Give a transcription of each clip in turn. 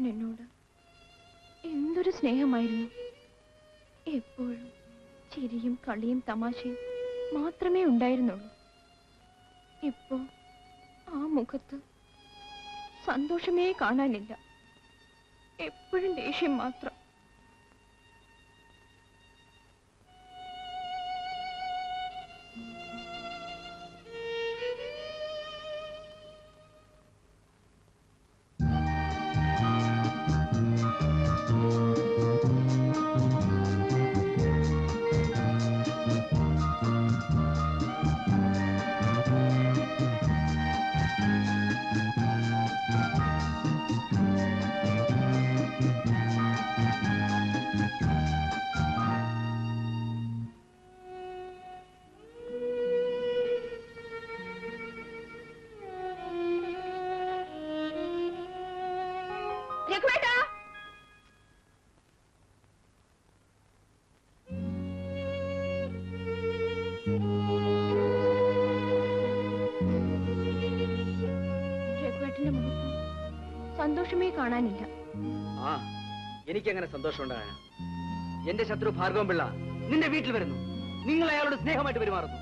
രഘുവേട്ടൻ എന്നോട് എന്തൊരു സ്നേഹമായിരുന്നു. എപ്പോഴും ചിരിയും കളിയും തമാശയും മാത്രമേ ഉണ്ടായിരുന്നുള്ളൂ. ഇപ്പോ ആ മുഖത്ത് സന്തോഷമേ കാണാനില്ല. എപ്പോഴും ദേഷ്യം മാത്രം. സന്തോഷമേ കാണാനില്ല. ആ, എനിക്കങ്ങനെ സന്തോഷം ഉണ്ടാകാനാ? എന്റെ ശത്രു ഭാർഗവൻ പിള്ള നിന്റെ വീട്ടിൽ വരുന്നു. നിങ്ങൾ അയാളോട് സ്നേഹമായിട്ട് പെരുമാറുന്നു.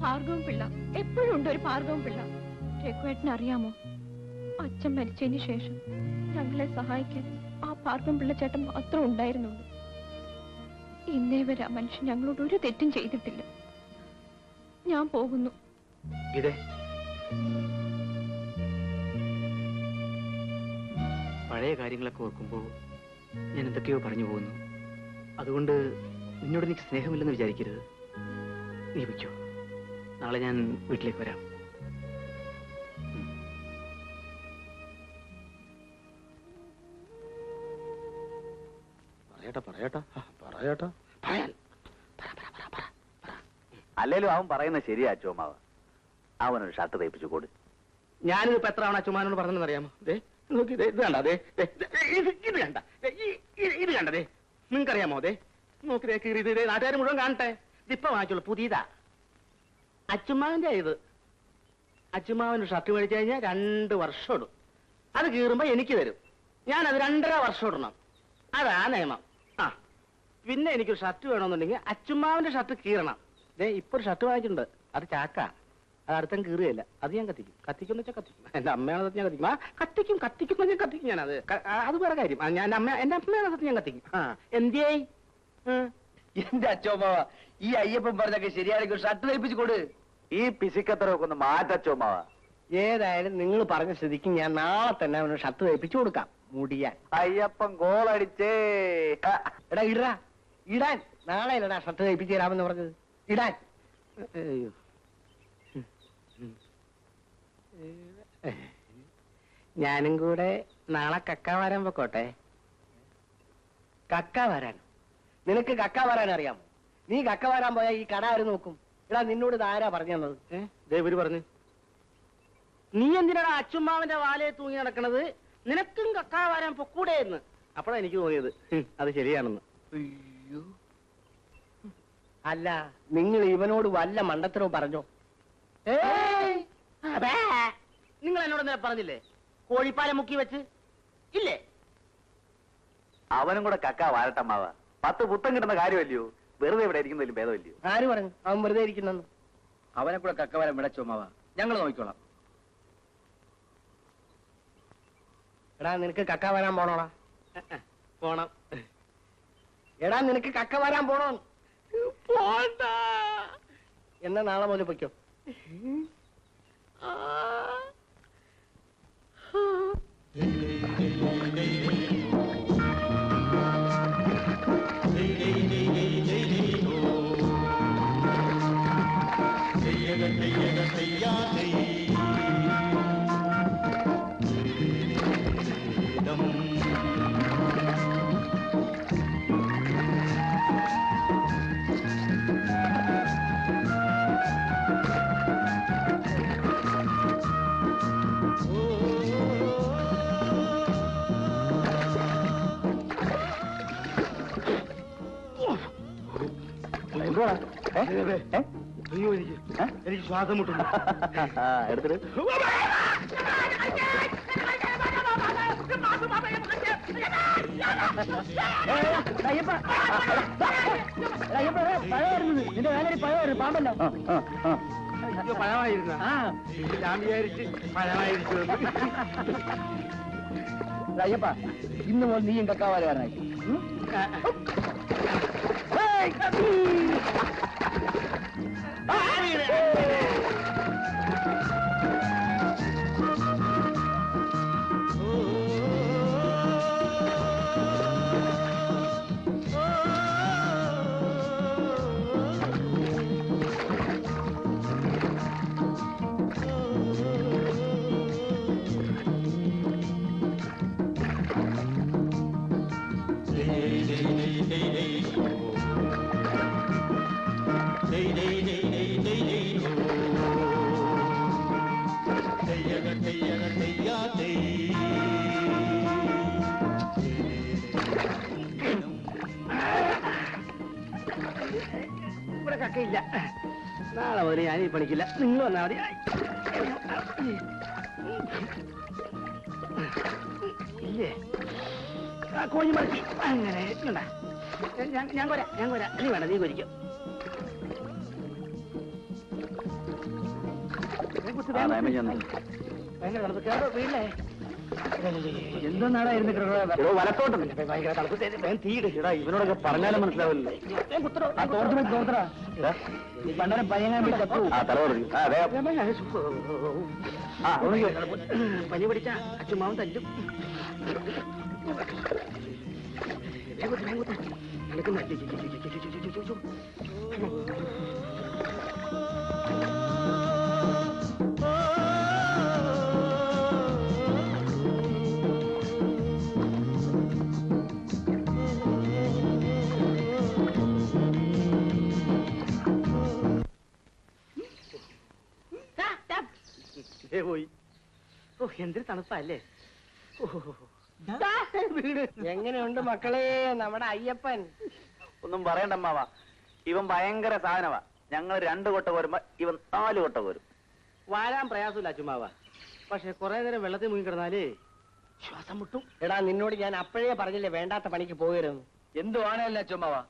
ഭാർഗവൻ പിള്ള എപ്പോഴും ഉണ്ട്. ഒരു ഭാർഗവൻ പിള്ള രഘുവേട്ടന് അറിയാമോ? അച്ഛൻ മരിച്ചതിന് ശേഷം ഞങ്ങളെ സഹായിക്കാൻ ആ ഭാർഗവൻ പിള്ള ചേട്ടൻ മാത്രം ഉണ്ടായിരുന്നുള്ളൂ. ഇന്നേ വരെ ആ മനുഷ്യൻ ഞങ്ങളോട് ഒരു തെറ്റും ചെയ്തിട്ടില്ല. ഞാൻ പോകുന്നു. ഇതേ പഴയ കാര്യങ്ങളൊക്കെ ഓർക്കുമ്പോൾ ഞാൻ എന്തൊക്കെയോ പറഞ്ഞു പോകുന്നു. അതുകൊണ്ട് നിന്നോട് എനിക്ക് സ്നേഹമില്ലെന്ന് വിചാരിക്കരുത്. നീ വയ്ക്കോ, നാളെ ഞാൻ വീട്ടിലേക്ക് വരാം. അല്ലേലും അവൻ പറയുന്നത് ശരിയാ അച്ചോമാവ. അവനൊരു ഷർട്ട് തയ്പ്പിച്ചു കൊടു. ഞാനിതിപ്പോ എത്ര തവണ അച്ചുമാനോട് പറഞ്ഞെന്ന് അറിയാമോ? നോക്കി ഇത് കണ്ട, അതെ ഇത് കണ്ട, ഇത് കണ്ടതേ നിങ്ങൾക്കറിയാമോ? അതെ നോക്കി കീറി ഇത് നാട്ടുകാർ മുഴുവൻ കാണട്ടെ. ഇതിപ്പോ വാങ്ങിച്ചോളൂ, പുതിയതാ. അച്ചുമാവന്റെ ഇത്. അച്ചുമാവന് ഷർട്ട് മേടിച്ചു കഴിഞ്ഞാൽ 2 വർഷം ഇടും. അത് കീറുമ്പോ എനിക്ക് തരും. ഞാനത് 2.5 വർഷം ഇടണം. അതാ നിയമം. ആ, പിന്നെ എനിക്കൊരു ഷർട്ട് വേണമെന്നുണ്ടെങ്കിൽ അച്ചുമാവന്റെ ഷർട്ട് കീറണം. ഇപ്പൊ ഒരു ഷർട്ട് വാങ്ങിച്ചിട്ടുണ്ട്, അത് ചാക്ക. അത് അടുത്തം കീറുകയില്ല. അത് ഞാൻ കത്തിക്കും. കത്തിക്കുമെന്ന് വെച്ചാൽ കത്തിക്കും. എന്റെ അമ്മയാണ് ഞാൻ കത്തിക്കും. ആ കത്തിക്കും ഞാൻ കത്തിക്കും. ഞാനത് അത് വേറെ കാര്യം. ഞാൻ എന്റെ അമ്മയാണ് ഞാൻ കത്തിക്കും. ആ എന്തേ എന്റെ അച്ചോമാവ, ഈ അയ്യപ്പൻ പറഞ്ഞൊക്കെ ശരിയാണെങ്കിൽ ഷർട്ട് തയ്പ്പിച്ചു കൊടു. ഈ പിശുക്കത്തരൊക്കെ ഒന്ന് മാറ്റച്ചോമാവ. ഏതായാലും നിങ്ങൾ പറഞ്ഞ സ്ഥിതിക്ക് ഞാൻ നാളെ തന്നെ അവന് ഷർട്ട് തയ്പ്പിച്ചു കൊടുക്കാം. മുടിയാൻ അയ്യപ്പൻ ഗോളടിച്ചേ. എടാ ഇടാൻ നാളെ അല്ലടാ ഷർട്ട് തയ്പ്പിച്ചു തരാമെന്ന് പറഞ്ഞത്. ഇടാൻ. ഞാനും കൂടെ നാളെ കക്ക വരാൻ പൊക്കോട്ടെ. കക്ക വരാൻ? നിനക്ക് കക്ക വരാൻ അറിയാമോ? നീ കക്ക വരാൻ പോയാൽ ഈ കട ആര് നോക്കും? എടാ നിന്നോട് ഇത് ആരാ പറഞ്ഞു തന്നത്? ദേവര് പറഞ്ഞു. നീ എന്തിനാടാ അച്ചുമ്മാവന്റെ വാലയെ തൂങ്ങി നടക്കണത്? നിനക്കും കക്ക വരാൻ പൊക്കൂടെ എന്ന്. അപ്പോഴാ എനിക്ക് തോന്നിയത് അത് ശരിയാണെന്ന്. അയ്യോ, അല്ല നിങ്ങൾ ഇവനോട് വല്ല മണ്ടത്തരവും പറഞ്ഞോ? നിങ്ങൾ എന്നോട് എന്താ പറഞ്ഞില്ലേ? കോഴിപ്പാല മുക്കി വെച്ച് ഇല്ലേ? അവനും കൂടെ കക്ക വാരട്ടമ്മാവ. 10 പുത്തം കിട്ടുന്ന കാര്യമല്ലയോ? വെറുതെ ഇവിടെ ഇരിക്കുന്നതിലും ഭേദമല്ലയോ? ആര് പറഞ്ഞു അവൻ വെറുതെ ഇരിക്കുന്നെന്ന്? അവനെ കൂടെ കക്ക വരാൻ വിടച്ചോമാവ. ഞങ്ങൾ നോക്കിക്കോളാം. എടാ നിനക്ക് കക്ക വരാൻ പോണോടാ? പോണം. എടാ നിനക്ക് കക്ക വരാൻ പോണോ? പോണ്ട. എന്നാ നാളെ മുതൽ പൊയ്ക്കോ. എനിക്ക് ശ്വാസം മുട്ടുണ്ട്. എടുത്തിട്ട് നിന്റെ വേലയിൽ പഴമായിരുന്നു പാമ്പല്ലോ. പഴമായിരുന്ന ഞാൻ വിചാരിച്ച് പഴമായിരിക്കും. അയ്യപ്പ ഇന്ന് മുതൽ നീയും കക്കാവാലുകാരനായി. ഇവിടെ കക്കയില്ല. നാളെ മുതൽ ഞാനീ പണിക്കില്ല. നിങ്ങൾ വന്നാൽ മതി. ഇല്ലേ കോഴി മറക്കി അങ്ങനെ ഉണ്ടാ. ഞാൻ കൊരാ. നീ വേണ്ട, നീ കൊരിക്കും. ഭയങ്കര തണുപ്പ്. കേട്ടോ വീട്ടിലേ എന്തെന്നാടായിരുന്നു വലത്തോട്ടം ഭയങ്കര തണുപ്പ്. തീയിടാ. ഇവനോടൊക്കെ പറഞ്ഞാലും മനസ്സിലാവില്ലേ. തോർത്തറ പണ്ടരം പയ്യങ്ങാൻ പനി പിടിച്ച അച്ഛമാവും തല്ലും. പോയി. ഓ എന്തൊരു തണുപ്പല്ലേ. എങ്ങനെയുണ്ട് മക്കളെ നമ്മുടെ അയ്യപ്പൻ? ഒന്നും പറയണ്ടമ്മാവാ, ഇവൻ ഭയങ്കര സാധനവാ. ഞങ്ങൾ 2 കൊട്ട കോരുമ്പോ ഇവൻ 4 കൊട്ട കോരും. വാരാൻ പ്രയാസമില്ല അച്ചുമാവ. പക്ഷെ കുറെ നേരം വെള്ളത്തിൽ മുങ്ങി കിടന്നാലേ ശ്വാസം മുട്ടും. എടാ നിന്നോട് ഞാൻ അപ്പോഴേ പറഞ്ഞില്ലേ വേണ്ടാത്ത പണിക്ക് പോകരുത്. എന്തുവാണല്ലേ അച്ചുമാവാ,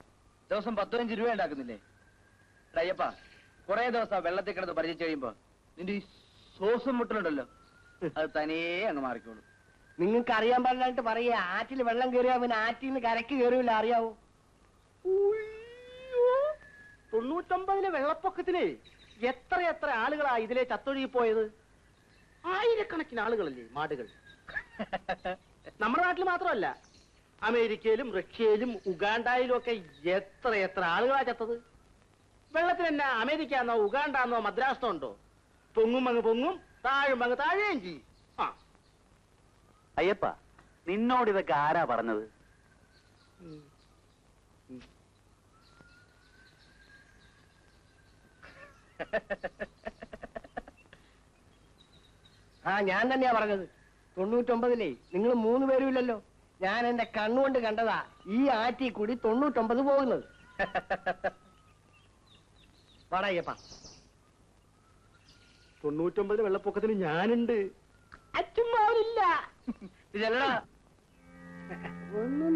ദിവസം 10-15 രൂപ ഉണ്ടാക്കുന്നില്ലേ? അയ്യപ്പ കുറെ ദിവസം വെള്ളത്തിൽ കിടന്ന് പരിചയിച്ചു കഴിയുമ്പോ നിന്റെ ഈ ശ്വാസം മുട്ടലുണ്ടല്ലോ, അത് തനിയേ അങ്ങ് മാറിക്കോളൂ. നിങ്ങൾക്ക് അറിയാൻ പാടില്ലായിട്ട് പറയാ, ആറ്റിൽ വെള്ളം കയറിയാ പിന്നെ ആറ്റിൽ നിന്ന് കരക്ക് കയറില്ല, അറിയാവോ? 99 വെള്ളപ്പൊക്കത്തിന് എത്ര ആളുകളാ ഇതിലെ ചത്തൊഴുകി പോയത്? ആയിരക്കണക്കിന് ആളുകളല്ലേ മാടുകൾ. നമ്മുടെ നാട്ടിൽ മാത്രമല്ല, അമേരിക്കയിലും റഷ്യയിലും ഉഗാണ്ടയിലും ഒക്കെ എത്ര ആളുകളാ ചത്തത്. വെള്ളത്തിന് എന്നാ അമേരിക്കാന്നോ ഉഗാണ്ടാന്നോ മദ്രാസോ ഉണ്ടോ? പൊങ്ങും അങ്ങ് പൊങ്ങും, താഴും അങ്ങ് താഴുകയും ചെയ്യും. അയ്യപ്പ നിന്നോട് ഇതൊക്കെ ആരാ പറഞ്ഞത്? ഞാൻ തന്നെയാ പറഞ്ഞത്. 99 നിങ്ങൾ 3 പേരും ഇല്ലല്ലോ. ഞാൻ എന്റെ കണ്ണുകൊണ്ട് കണ്ടതാ ഈ ആറ്റി കൂടി 99 പോകുന്നത്. വാടായ്യപ്പ. 99 വെള്ളപ്പൊക്കത്തിന് ഞാനുണ്ട്. അച്ഛന്മാരില്ല. ഒന്നും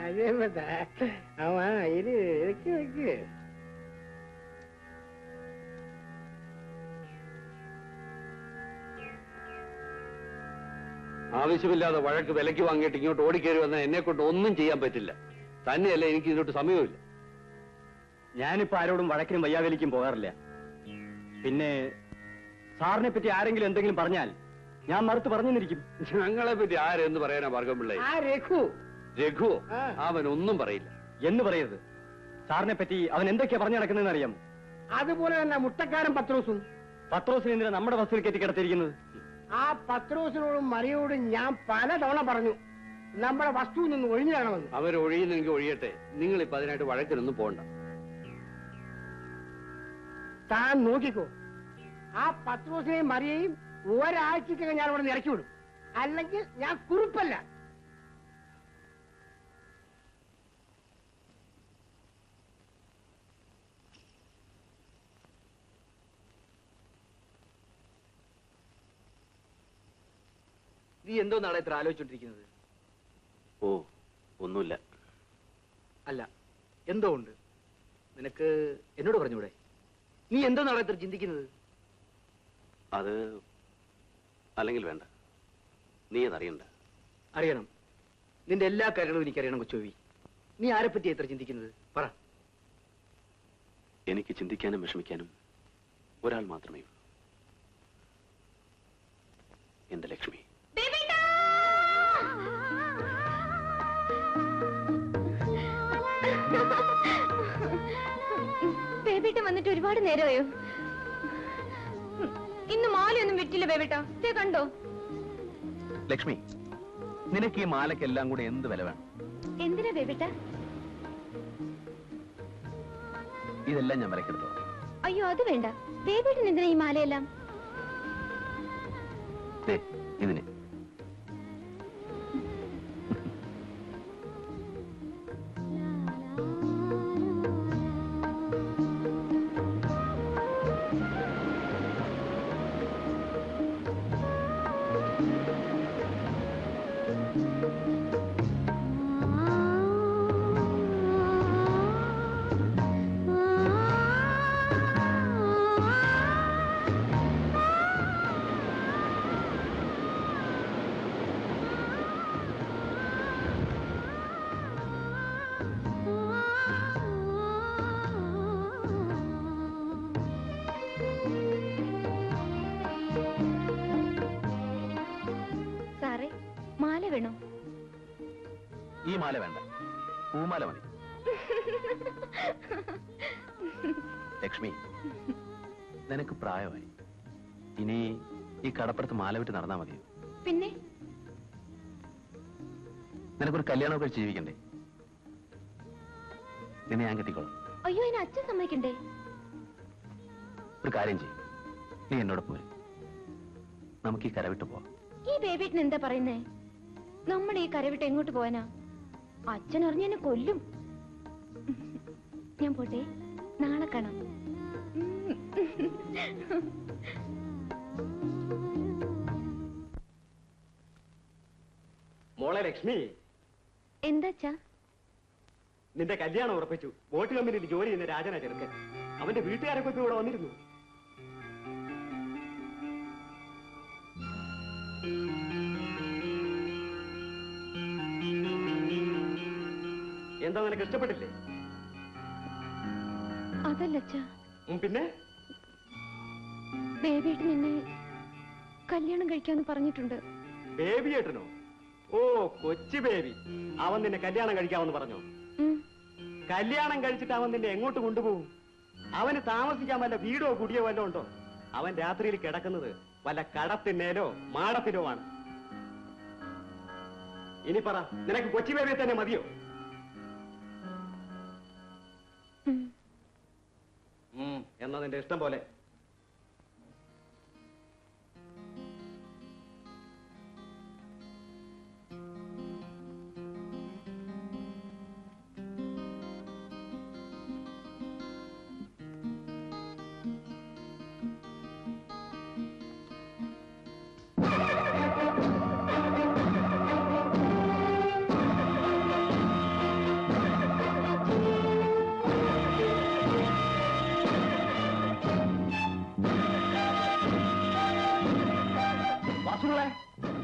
അതേ ആവാ ഇത് വെക്ക്. ആവശ്യമില്ലാതെ വഴക്ക് വിലയ്ക്ക് വാങ്ങിയിട്ട് ഇങ്ങോട്ട് ഓടിക്കയറി വന്നാൽ എന്നെ കൊണ്ട് ഒന്നും ചെയ്യാൻ പറ്റില്ല. തന്നെയല്ല എനിക്ക് ഇതിനോട്ട് സമയമില്ല. ഞാനിപ്പോ ആരോടും വഴക്കിനും വയ്യാവേലിക്കും പോകാറില്ല. പിന്നെ സാറിനെ പറ്റി ആരെങ്കിലും എന്തെങ്കിലും പറഞ്ഞാൽ ഞാൻ മറുത്ത് പറഞ്ഞിരിക്കും. ഞങ്ങളെ പറ്റി ആരെന്ന് പറയാനാ ഭാർഗവൻ പിള്ളേ? രഘുവോ? അവൻ ഒന്നും പറയില്ല. എന്ന് പറയരുത്. സാറിനെ പറ്റി അവൻ എന്തൊക്കെയാ പറഞ്ഞു നടക്കുന്നതെന്ന് അറിയാം. അതുപോലെ തന്നെ മുട്ടക്കാരൻ പത്രോസും. പത്രോസിന് എന്തിനാ നമ്മുടെ ബസ്സിൽ കെട്ടി കിടത്തിയിരിക്കുന്നത്? ആ പത്രോസിനോടും മറിയോടും ഞാൻ പലതവണ പറഞ്ഞു നമ്മുടെ വസ്തുവിൽ നിന്ന് ഒഴിഞ്ഞു കാണുമെന്ന്. അവരൊഴിയുന്നെങ്കിൽ ഒഴിയട്ടെ. നിങ്ങളിപ്പോ അതിനായിട്ട് വഴക്കിനൊന്നും പോകണ്ട. താൻ നോക്കിക്കോ, ആ പത്രോസിനെയും മറിയെയും ഒരാഴ്ചക്കകം ഞാൻ ഇവിടെ ഇറക്കി വിടും. അല്ലെങ്കിൽ ഞാൻ കുറിപ്പല്ല. നീ എന്തോ നാളെ ഇത്ര ആലോചിച്ചോണ്ടിരിക്കുന്നത്? ഓ, ഒന്നുമില്ല. അല്ല, എന്തോ ഉണ്ട്. നിനക്ക് എന്നോട് പറഞ്ഞൂടെ? നീ എന്തോ നാളെ ഇത്ര ചിന്തിക്കുന്നത്? അത് അല്ലെങ്കിൽ വേണ്ട, നീ അതറിയണ്ട. അറിയണം. നിന്റെ എല്ലാ കാര്യങ്ങളും എനിക്കറിയണം കൊച്ചുവി. നീ ആരെപ്പറ്റി എത്ര ചിന്തിക്കുന്നത്? പറ. എനിക്ക് ചിന്തിക്കാനും വിഷമിക്കാനും ഒരാൾ മാത്രമേ ഉള്ളൂ, എന്റെ ലക്ഷ്മി. ബേബിട്ട വന്നിട്ട് ഒരുപാട് നേരമായോ? ഇന്ന് മാലയൊന്നും വിറ്റില്ല ബേബിട്ട. കണ്ടോ? ലക്ഷ്മി, നിനക്ക് ഈ മാലക്കെല്ലാം കൂടെ എന്ത് വില വേണം? എന്തിനാ ബേബിട്ട? ഇതെല്ലാം ഞാൻ വിലക്കെടുത്തോ? അയ്യോ, അത് വേണ്ട. ബേബിട്ടിന് എന്തിനാ ഈ മാലയെല്ലാം? ഇതിന് വേണോ? ഈ മാല വേണ്ട, പൂമാല മതി. ലക്ഷ്മി, നിനക്ക് പ്രായമായി. ഇനി ഈ കടപ്പുറത്ത് മാല വിട്ട് നടന്നാ മതിയോ? പിന്നെ നിനക്കൊരു കല്യാണമൊക്കെ ജീവിക്കണ്ടേ? നിന്നെ ഞാൻ കെട്ടിക്കോളാം. അയ്യോ, എന്നെ അച്ഛൻ സമ്മതിക്കണ്ടേ? ഒരു കാര്യം ചെയ്യും, നീ എന്നോട് പോരെ, നമുക്ക് ഈ കരവിട്ട് പോവാം. ഈ ബേബിട്ടിന് എന്താ പറയുന്നേ? നമ്മുടെ ഈ കരവിട്ട് എങ്ങോട്ട് പോവാനാ? അച്ഛൻ അറിഞ്ഞെന്നെ കൊല്ലും. ഞാൻ പോട്ടെ, നാളെ കാണാം. മോളെ ലക്ഷ്മി, എന്താച്ചാ? നിന്റെ കല്യാണം ഉറപ്പിച്ചു. ബോട്ട് കമ്പനിയിൽ ജോലി ചെയ്യുന്ന രാജനാ ചെറുക്കൻ. അവന്റെ വീട്ടുകാരൊക്കെ ഇപ്പൊ ഇവിടെ വന്നിരുന്നു. എന്താ, നിനക്ക് ഇഷ്ടപ്പെട്ടില്ലേ? അതല്ലച്ചാ. പിന്നെ ബേബിയേട്ടൻ എന്നെ കല്യാണം കഴിക്കാന്ന് പറഞ്ഞിട്ടുണ്ട്. ബേബിയേട്ടനോ? ഓ, കൊച്ചു ബേബി. അവൻ നിന്നെ കല്യാണം കഴിക്കാമെന്ന് പറഞ്ഞോ? കല്യാണം കഴിച്ചിട്ട് അവൻ നിന്നെ എങ്ങോട്ട് കൊണ്ടുപോകും? അവന് താമസിക്കാൻ വല്ല വീടോ കുടിയോ വല്ലോ ഉണ്ടോ? അവൻ രാത്രിയിൽ കിടക്കുന്നത് വല്ല കടത്തിന്മേലോ മാടത്തിലോ ആണ്. ഇനി പറ, നിനക്ക് കൊച്ചു ബേബിയെ തന്നെ മതിയോ? എന്നാ നിന്റെ ഇഷ്ടം പോലെ.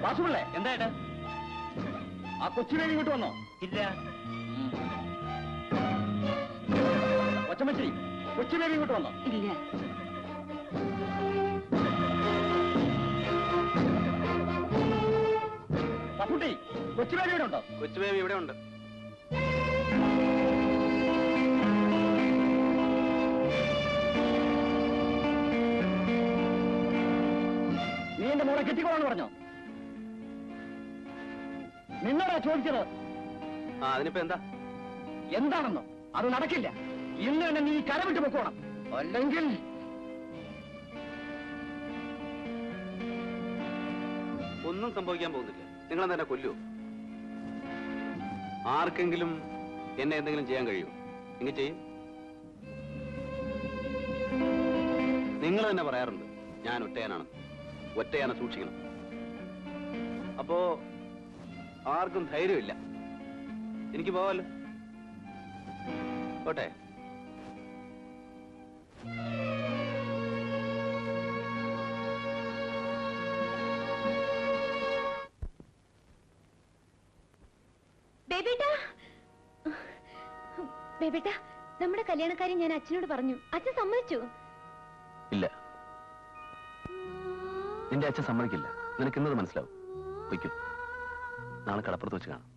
വാസുപിള്ളേ, എന്തായിട്ട്? ആ കൊച്ചുബേബി ഇങ്ങോട്ട് വന്നോ? ഇല്ല. ഒച്ചമശ്ശേരി, കൊച്ചുബേബി ഇങ്ങോട്ട് വന്നോ? ഇല്ല. പപ്പുട്ടി, കൊച്ചുബേബി ഇവിടെ ഉണ്ടോ? കൊച്ചുബേബി ഇവിടെ ഉണ്ട്. നീ എന്റെ മോളെ കെട്ടിക്കോളാന്ന് പറഞ്ഞോ? നിന്നോടാ ചോദിച്ചത്. അതിനിപ്പോ എന്താ? എന്താണെന്നോ? അത് നടക്കില്ല. ഇന്ന് തന്നെ നീ കരവിട്ട് പൊക്കോണം, അല്ലെങ്കിൽ ഒന്നും സംഭവിക്കാൻ പോകുന്നില്ല. നിങ്ങൾ തന്നെ കൊല്ലുവോ? ആർക്കെങ്കിലും എന്നെ എന്തെങ്കിലും ചെയ്യാൻ കഴിയുമോ? ഇങ്ങനെ ചെയ്യും. നിങ്ങൾ തന്നെ പറയാറുണ്ട് ഞാൻ ഒറ്റയാനാണ്. ഒറ്റയാനെ സൂക്ഷിക്കണം. അപ്പോ ആർക്കും ധൈര്യമില്ല എനിക്ക് പോവാലോ. പോട്ടെ. ബേബേട്ടാ, നമ്മുടെ കല്യാണക്കാരി ഞാൻ അച്ഛനോട് പറഞ്ഞു. അച്ഛൻ സമ്മതിച്ചു? ഇല്ല, നിന്റെ അച്ഛൻ സമ്മതിക്കില്ല. നിനക്ക് ഇന്നത് മനസ്സിലാവും. പൊയ്ക്കോ, നാളെ കടപ്പുറത്ത് വെച്ച് കാണാം.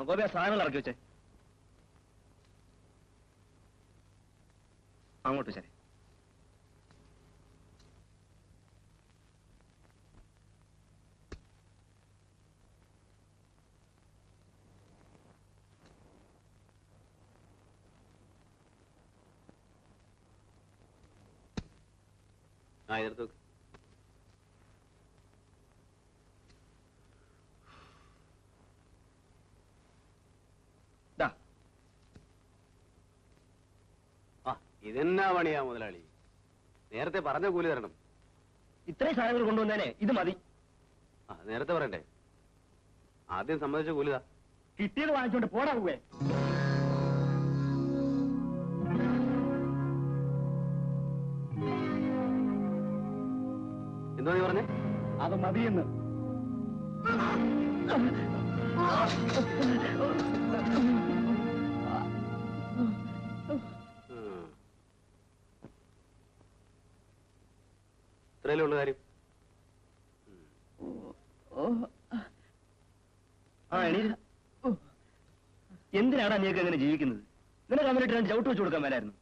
ഗോപി, ആ സാധനങ്ങൾ ഇറക്കി വെച്ചേ. അങ്ങോട്ട് ശരി. എടുത്തു. ഇതെന്നാ പണിയാ മുതലാളി? നേരത്തെ പറഞ്ഞ കൂലി തരണം. ഇത്രയും സാധനങ്ങൾ കൊണ്ടുവന്നേനെ ഇത് മതി. നേരത്തെ പറയണ്ടേ? ആദ്യം സമ്മതിച്ച കൂലിതാ. കിട്ടിയത് വാങ്ങിച്ചോണ്ട് പോടാ പോവേ. എന്താ നീ പറഞ്ഞേ? അത് മതിയെന്ന്. ഇത്രയല്ലേ ഉള്ള കാര്യം. എന്തിനാടാ നീക്ക് എങ്ങനെ ജീവിക്കുന്നത്? നിനക്ക് അവനായിട്ട് ചവിട്ട് വെച്ച് കൊടുക്കാൻ വരായിരുന്നു.